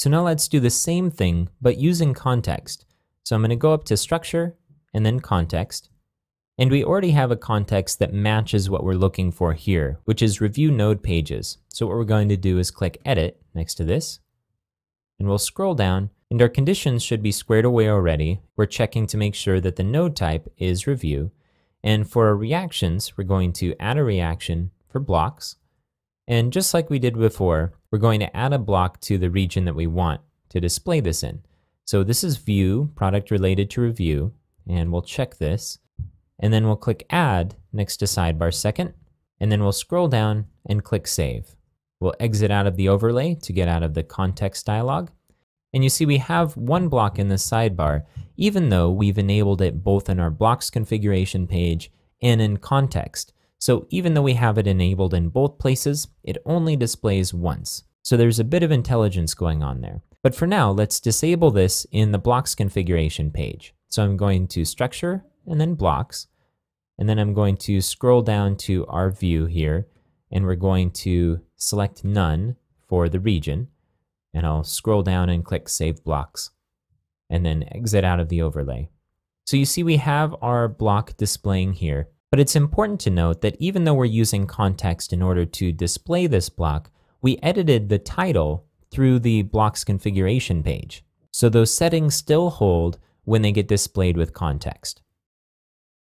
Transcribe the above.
So now let's do the same thing, but using context. So I'm going to go up to Structure and then Context. And we already have a context that matches what we're looking for here, which is Review Node Pages. So what we're going to do is click Edit next to this, and we'll scroll down, and our conditions should be squared away already. We're checking to make sure that the node type is Review. And for our reactions, we're going to add a reaction for blocks. And just like we did before, we're going to add a block to the region that we want to display this in. So this is View, Product Related to Review, and we'll check this. And then we'll click Add next to Sidebar Second, and then we'll scroll down and click Save. We'll exit out of the overlay to get out of the context dialog. And you see we have one block in the sidebar, even though we've enabled it both in our blocks configuration page and in context. So even though we have it enabled in both places, it only displays once. So there's a bit of intelligence going on there. But for now, let's disable this in the blocks configuration page. So I'm going to Structure and then Blocks, and then I'm going to scroll down to our view here, and we're going to select None for the region, and I'll scroll down and click Save Blocks, and then exit out of the overlay. So you see we have our block displaying here, but it's important to note that even though we're using context in order to display this block, we edited the title through the blocks configuration page. So those settings still hold when they get displayed with context.